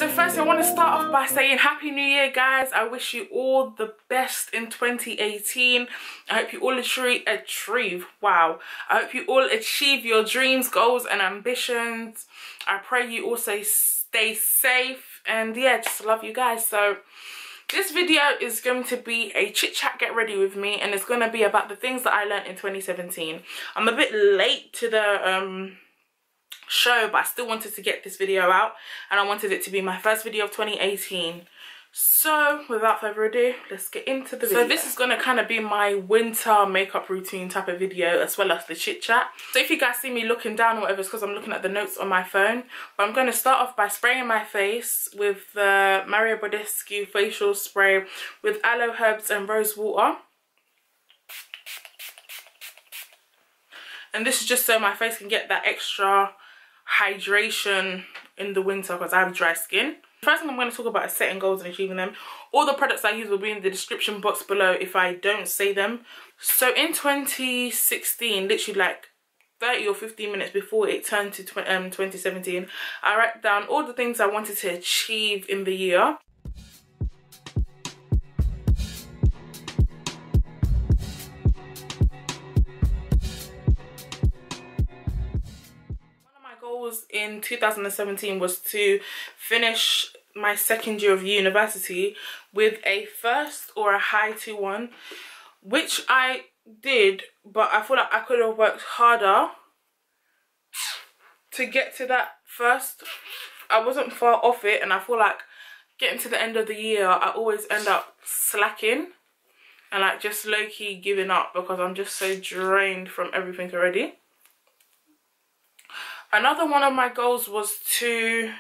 So first I want to start off by saying Happy New Year, guys. I wish you all the best in 2018. I hope you all achieve your dreams, goals and ambitions. I pray you also stay safe, and yeah, just love you guys. So this video is going to be a chit chat get ready with me, and it's going to be about the things that I learned in 2017. I'm a bit late to the show, but I still wanted to get this video out, and I wanted it to be my first video of 2018. So without further ado, let's get into the video. So this is going to kind of be my winter makeup routine type of video, as well as the chit chat. So if you guys see me looking down or whatever, it's because I'm looking at the notes on my phone. But I'm going to start off by spraying my face with the Badescu facial spray with aloe herbs and rose water. And this is just so my face can get that extra hydration in the winter, because I have dry skin. First thing I'm going to talk about is setting goals and achieving them. All the products I use will be in the description box below if I don't say them. So in 2016, literally like 30 or 15 minutes before it turned to 2017, I wrote down all the things I wanted to achieve in the year. Goals in 2017 was to finish my second year of university with a first or a high 2-1, which I did, but I feel like I could have worked harder to get to that first. I wasn't far off it, and I feel like getting to the end of the year I always end up slacking and like just low-key giving up, because I'm just so drained from everything already. Another one of my goals was to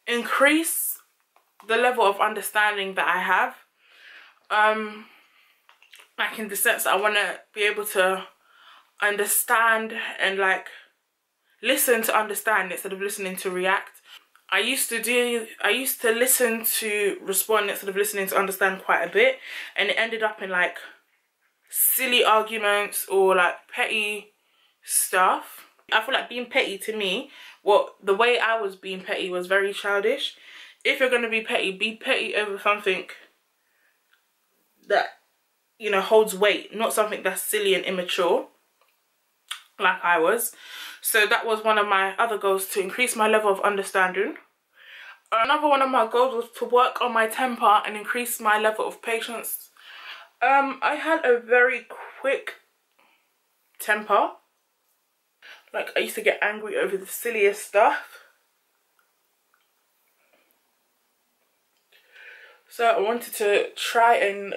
increase the level of understanding that I have. Like in the sense that I want to be able to understand and like listen to understand instead of listening to react. I used to listen to respond instead of listening to understand quite a bit, and it ended up in like silly arguments or like petty stuff. I feel like being petty, to me, the way I was being petty was very childish. If you're going to be petty over something that, you know, holds weight, not something that's silly and immature like I was. So that was one of my other goals, to increase my level of understanding. Another one of my goals was to work on my temper and increase my level of patience. I had a very quick temper. Like, I used to get angry over the silliest stuff. So I wanted to try and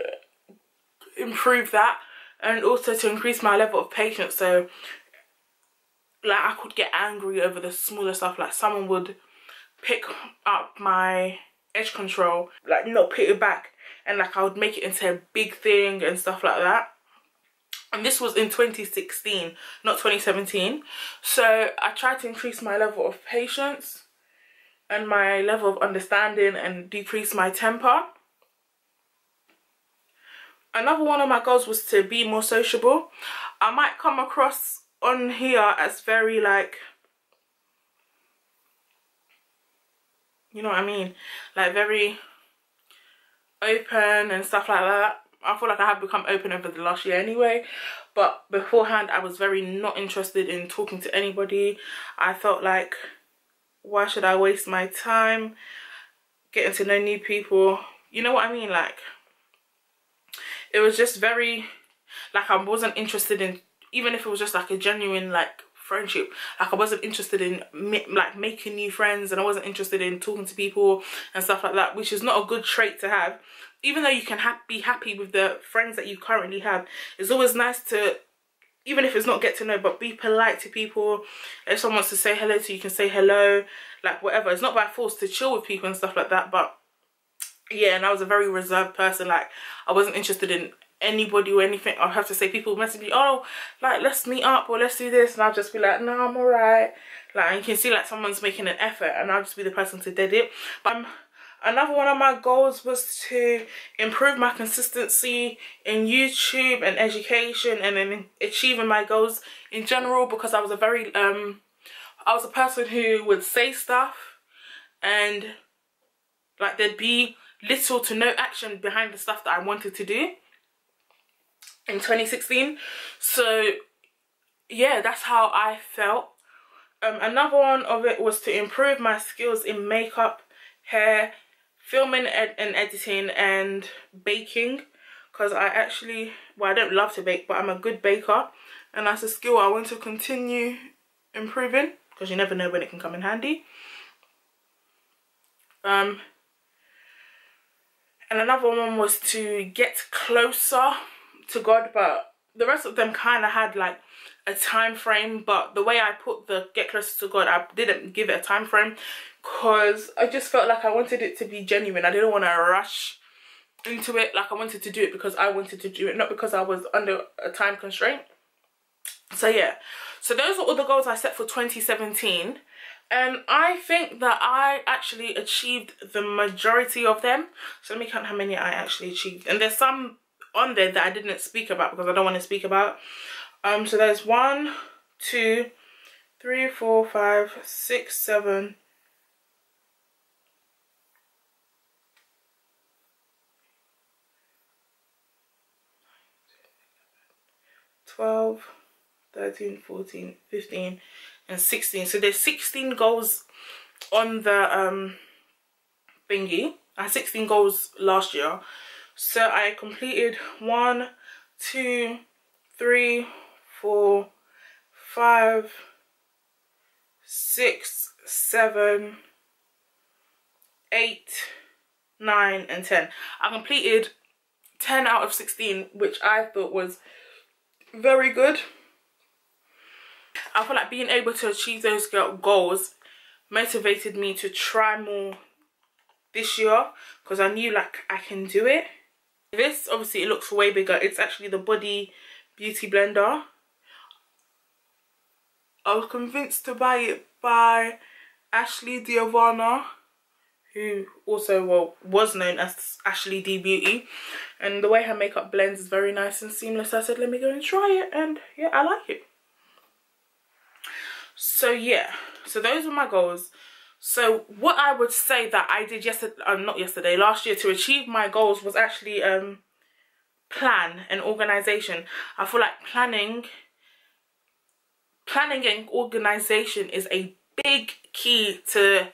improve that, and also to increase my level of patience. So like I could get angry over the smaller stuff, like someone would pick up my edge control, like not put it back, and like I would make it into a big thing and stuff like that. And this was in 2016, not 2017. So I tried to increase my level of patience and my level of understanding and decrease my temper. Another one of my goals was to be more sociable. I might come across on here as very like, you know what I mean, like very open and stuff like that. I feel like I have become open over the last year anyway, but beforehand I was very not interested in talking to anybody. I felt like, why should I waste my time getting to know new people? You know what I mean? Like, it was just very, like, I wasn't interested in, even if it was just like a genuine like friendship, like I wasn't interested in like making new friends, and I wasn't interested in talking to people and stuff like that, which is not a good trait to have. Even though you can be happy with the friends that you currently have, it's always nice to, even if it's not get to know, but be polite to people. If someone wants to say hello to you, you can say hello, like whatever. It's not by force to chill with people and stuff like that, but yeah. And I was a very reserved person. Like, I wasn't interested in anybody or anything. I'll have to say, people message me, oh, like, let's meet up or let's do this, and I'll just be like, no, I'm alright. Like, you can see like someone's making an effort, and I'll just be the person to dead it. But another one of my goals was to improve my consistency in YouTube and education, and in achieving my goals in general, because I was a very I was a person who would say stuff and Like there'd be little to no action behind the stuff that I wanted to do in 2016. So yeah, that's how I felt. Another one of it was to improve my skills in makeup, hair, filming and editing, and baking. Because I actually, well, I don't love to bake, but I'm a good baker, and that's a skill I want to continue improving, because you never know when it can come in handy. And another one was to get closer to God, but the rest of them kind of had like a time frame, but the way I put the get closer to God, I didn't give it a time frame because I just felt like I wanted it to be genuine. I didn't want to rush into it. Like I wanted to do it because I wanted to do it, not because I was under a time constraint. So yeah, so those are all the goals I set for 2017, and I think that I actually achieved the majority of them. So let me count how many I actually achieved, and there's some on there that I didn't speak about because I don't want to speak about. So there's 1, 2, 3, 4, 5, 6, 7, 12, 13, 14, 15, and 16. So there's 16 goals on the thingy. I had 16 goals last year. So I completed 1, 2, 3, 4, 5, 6, 7, 8, 9, and 10. I completed 10 out of 16, which I thought was very good. I feel like being able to achieve those goals motivated me to try more this year, because I knew like I can do it. This, obviously it looks way bigger. It's actually the Body Beauty Blender. I was convinced to buy it by Ashley Diavana, who also, well, was known as Ashley D Beauty, and the way her makeup blends is very nice and seamless. I said let me go and try it, and yeah, I like it. So yeah, so those were my goals. So what I would say that I did last year to achieve my goals was actually plan and organization. I feel like planning and organization is a big key to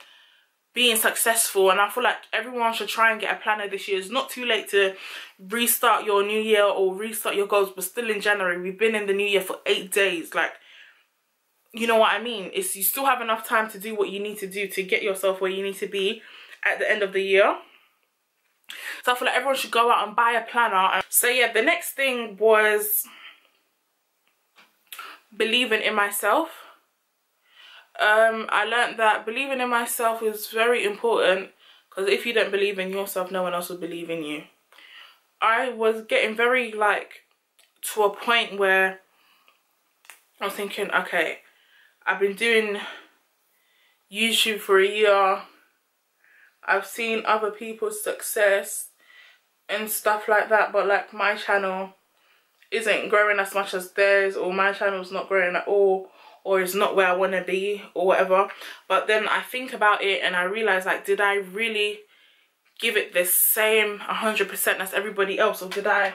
being successful, and I feel like everyone should try and get a planner this year. It's not too late to restart your new year or restart your goals. We're still in January. We've been in the new year for 8 days. Like, you know what I mean? It's, you still have enough time to do what you need to do to get yourself where you need to be at the end of the year. So I feel like everyone should go out and buy a planner. So yeah, the next thing was believing in myself. I learned that believing in myself is very important, because if you don't believe in yourself, no one else will believe in you. I was getting very like to a point where I was thinking, okay, I've been doing YouTube for a year. I've seen other people's success and stuff like that, but like my channel isn't growing as much as theirs, or my channel's not growing at all, or it's not where I want to be, or whatever. But then I think about it and I realize, like, did I really give it the same 100% as everybody else, or did I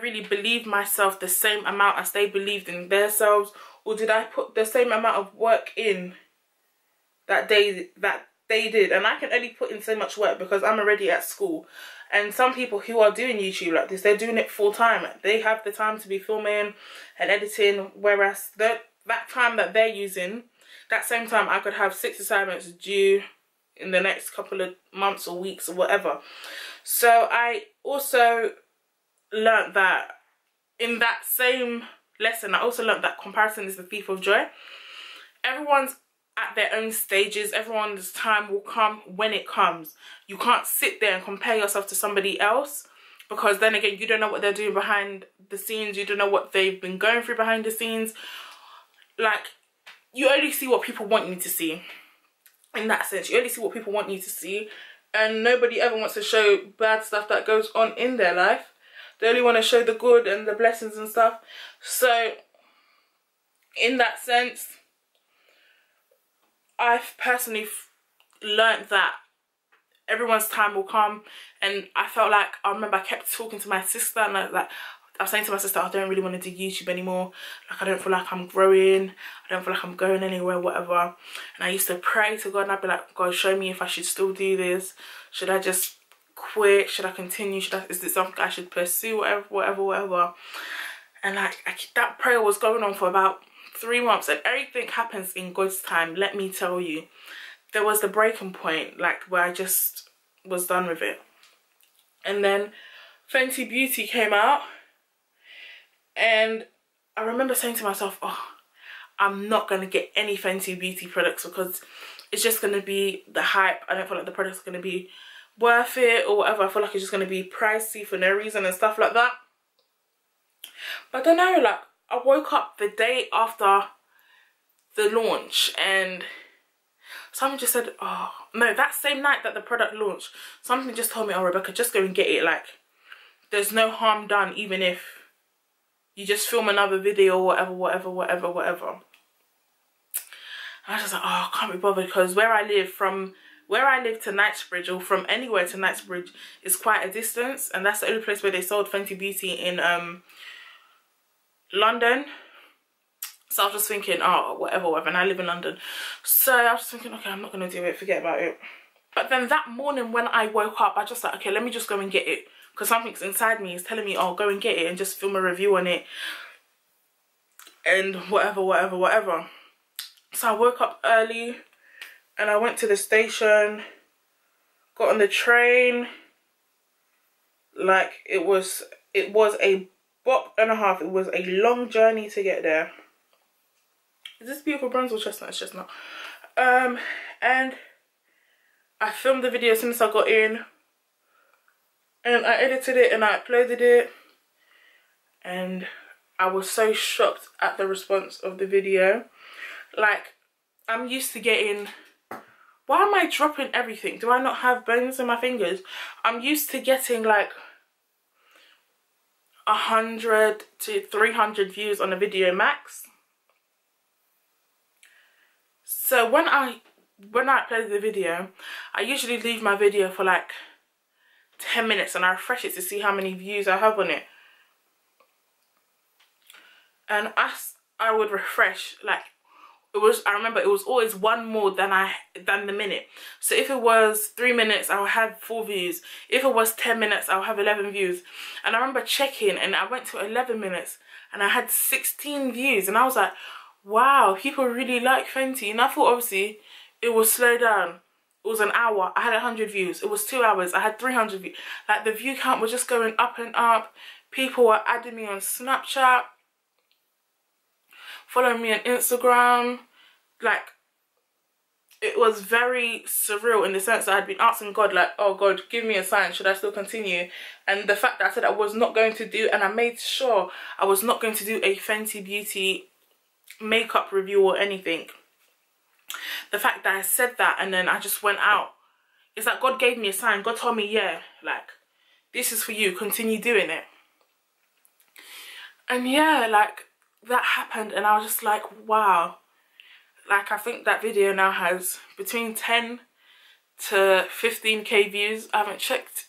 really believe myself the same amount as they believed in themselves, or did I put the same amount of work in that they did? And I can only put in so much work because I'm already at school. And some people who are doing YouTube like this, they're doing it full time. They have the time to be filming and editing, whereas that time that they're using, that same time I could have 6 assignments due in the next couple of months or weeks or whatever. So I also learned that in that same lesson, I also learned that comparison is the thief of joy. Everyone's at their own stages. Everyone's time will come when it comes. You can't sit there and compare yourself to somebody else, because then again, you don't know what they're doing behind the scenes. You don't know what they've been going through behind the scenes. Like, you only see what people want you to see. In that sense, you only see what people want you to see, and nobody ever wants to show bad stuff that goes on in their life. They only want to show the good and the blessings and stuff. So in that sense, I personally learned that everyone's time will come. And I felt like, I remember I kept talking to my sister, and I was saying to my sister, I don't really want to do YouTube anymore. Like, I don't feel like I'm growing. I don't feel like I'm going anywhere, whatever. And I used to pray to God, and I'd be like, God, show me if I should still do this. Should I just quit? Should I continue? Is this something I should pursue? Whatever. And like, that prayer was going on for about 3 months, and everything happens in God's time. Let me tell you, there was the breaking point, like, where I just was done with it. And then Fenty Beauty came out, and I remember saying to myself, oh, I'm not going to get any Fenty Beauty products because it's just going to be the hype. I don't feel like the products are going to be worth it or whatever. I feel like it's just going to be pricey for no reason and stuff like that. But I don't know, like, I woke up the day after the launch, and someone just said, oh, no, that same night that the product launched, something just told me, oh, Rebecca, just go and get it. Like, there's no harm done, even if you just film another video or whatever. And I was just like, oh, I can't be bothered, because where I live to Knightsbridge, or from anywhere to Knightsbridge, is quite a distance, and that's the only place where they sold Fenty Beauty in London. So I was just thinking, oh, whatever, and I live in London. So I was just thinking, okay, I'm not going to do it, forget about it. But then that morning when I woke up, I just like, okay, let me just go and get it. Because something's inside me is telling me, oh, go and get it and just film a review on it. And whatever. So I woke up early and I went to the station, got on the train. Like, it was a bop and a half. It was a long journey to get there. Is this beautiful bronze or chestnut? It's chestnut. And I filmed the video as soon as I got in, and I edited it and I uploaded it, and I was so shocked at the response of the video. Like, I'm used to getting, why am I dropping everything? Do I not have bones in my fingers? I'm used to getting like 100 to 300 views on a video max. So when I upload the video, I usually leave my video for like 10 minutes and I refresh it to see how many views I have on it. And as I would refresh, like, I remember it was always one more than the minute. So if it was 3 minutes, I would have 4 views. If it was 10 minutes, I would have 11 views. And I remember checking, and I went to 11 minutes and I had 16 views, and I was like, wow, people really like Fenty. And I thought, obviously, it would slow down. It was an hour, I had 100 views. It was 2 hours, I had 300 views. Like, the view count was just going up and up. People were adding me on Snapchat, following me on Instagram. Like, it was very surreal in the sense that I'd been asking God, like, oh God, give me a sign, should I still continue? And the fact that I said I was not going to do, and I made sure I was not going to do a Fenty Beauty makeup review or anything. The fact that I said that and then I just went out, it's like God gave me a sign. God told me, yeah, like, this is for you, continue doing it. And yeah, like, that happened, and I was just like, wow. Like, I think that video now has between 10 to 15k views. I haven't checked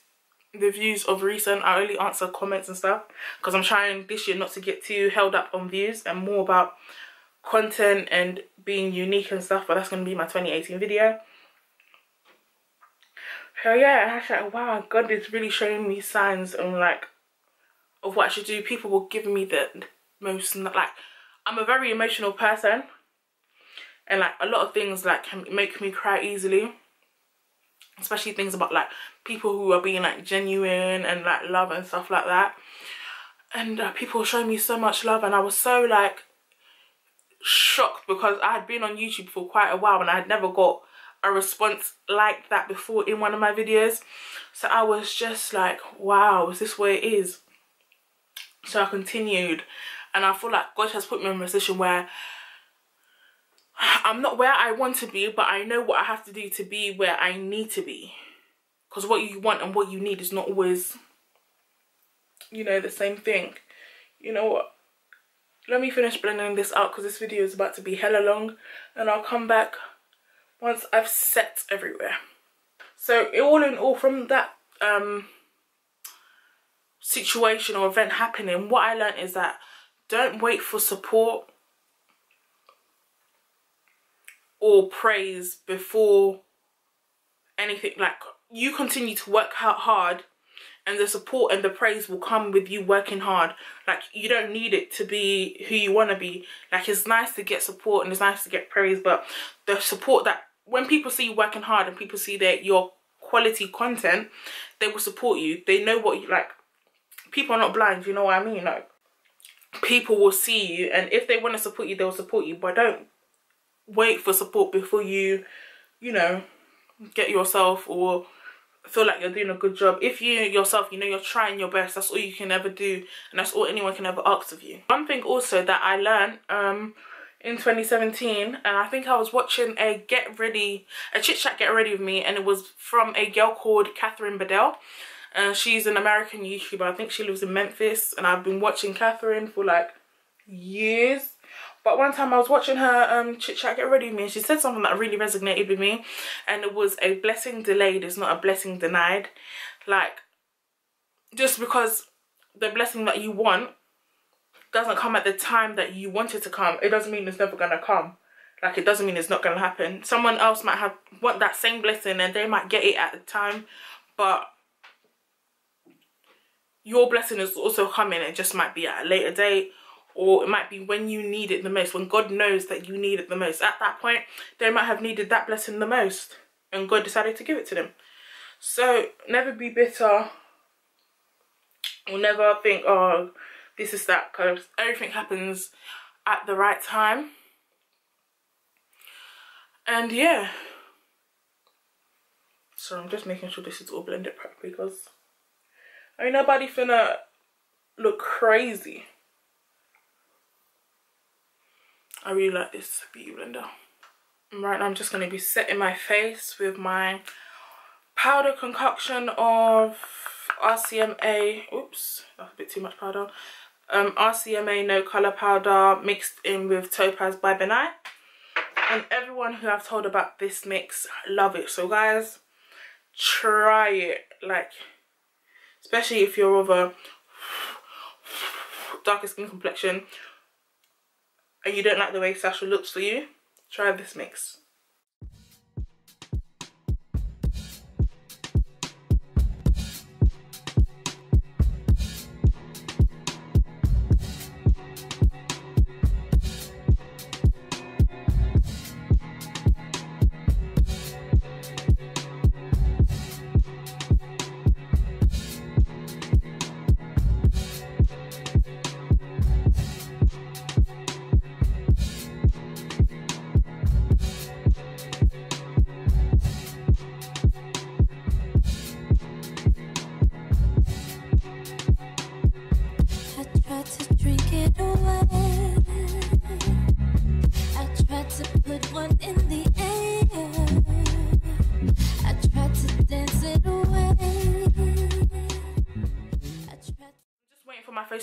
the views of recent. I only answer comments and stuff because I'm trying this year not to get too held up on views and more about content and being unique and stuff. But that's going to be my 2018 video. So yeah, I was like, wow, God is really showing me signs and like of what I should do. People were giving me the most, like, I'm a very emotional person, and like a lot of things like can make me cry easily, especially things about like people who are being like genuine and like love and stuff like that. And people were showing me so much love, and I was so like shocked because I had been on YouTube for quite a while and I had never got a response like that before in one of my videos. So I was just like, wow, is this where it is? So I continued, and I feel like God has put me in a position where I'm not where I want to be, but I know what I have to do to be where I need to be. Because what you want and what you need is not always, you know, the same thing. You know what? Let me finish blending this out because this video is about to be hella long, and I'll come back once I've set everywhere. So all in all, from that situation or event happening, what I learned is that don't wait for support or praise before anything. Like, you continue to work out hard, and the support and the praise will come with you working hard. Like, you don't need it to be who you want to be. Like, it's nice to get support and it's nice to get praise, but the support, that when people see you working hard and people see that your quality content, they will support you. They know what you like. People are not blind, you know what I mean? Like, people will see you, and if they want to support you, they'll support you. But don't wait for support before you know, get yourself or feel like you're doing a good job. If you yourself, you know, you're trying your best, that's all you can ever do, and that's all anyone can ever ask of you. One thing also that I learned in 2017, and I think I was watching a chit chat get ready with me, and it was from a girl called Catherine Badel. She's an American YouTuber. I think she lives in Memphis, and I've been watching Catherine for like years. But one time I was watching her chit chat get ready with me, and she said something that really resonated with me, and it was, a blessing delayed is not a blessing denied. Like, just because the blessing that you want doesn't come at the time that you want it to come, it doesn't mean it's never gonna come. Like, it doesn't mean it's not gonna happen. Someone else might want that same blessing, and they might get it at the time, but your blessing is also coming. It just might be at a later date, or it might be when you need it the most, when God knows that you need it the most. At that point, they might have needed that blessing the most, and God decided to give it to them. So never be bitter, or never think, oh, this is that, because everything happens at the right time. And yeah, so I'm just making sure this is all blended properly, because ain't nobody finna look crazy. I really like this beauty blender. Right now I'm just going to be setting my face with my powder concoction of RCMA. Oops, that's a bit too much powder. RCMA no colour powder mixed in with Topaz by Benai. And everyone who I've told about this mix love it. So guys, try it. Like, especially if you're of a darker skin complexion and you don't like the way Sasha looks for you, try this mix.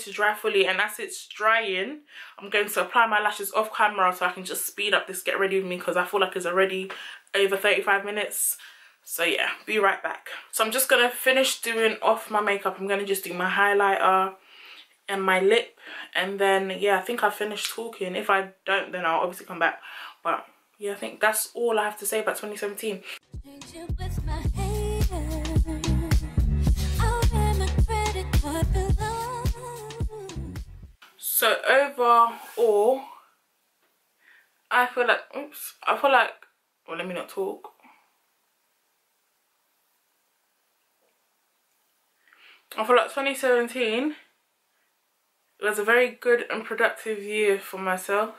To dry fully, and as it's drying, I'm going to apply my lashes off camera so I can just speed up this get ready with me, because I feel like it's already over 35 minutes. So yeah, be right back. So I'm just gonna finish doing off my makeup. I'm gonna just do my highlighter and my lip, and then yeah, I think I've finished talking. If I don't, then I'll obviously come back. But yeah, I think that's all I have to say about 2017. So overall, I feel like, well, let me not talk. I feel like 2017 was a very good and productive year for myself.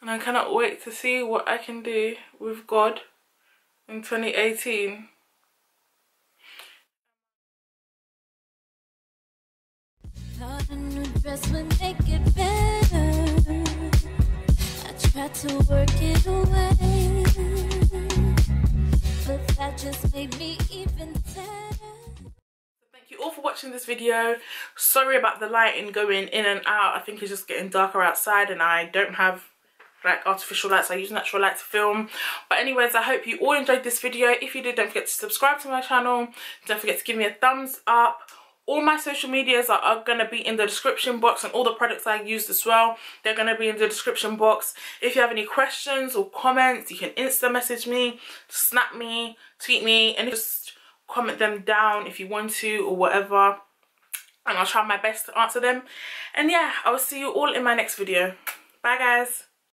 And I cannot wait to see what I can do with God in 2018. Thought a new dress would make it better. I tried to work it away, but that just made me even sadder. Thank you all for watching this video. Sorry about the lighting going in and out. I think it's just getting darker outside, and I don't have like artificial lights. I use natural light to film. But anyways, I hope you all enjoyed this video. If you did, don't forget to subscribe to my channel. Don't forget to give me a thumbs up. All my social medias are going to be in the description box, and all the products I used as well, they're going to be in the description box. If you have any questions or comments, you can Insta message me, snap me, tweet me, and just comment them down if you want to or whatever, and I'll try my best to answer them. And yeah, I will see you all in my next video. Bye guys.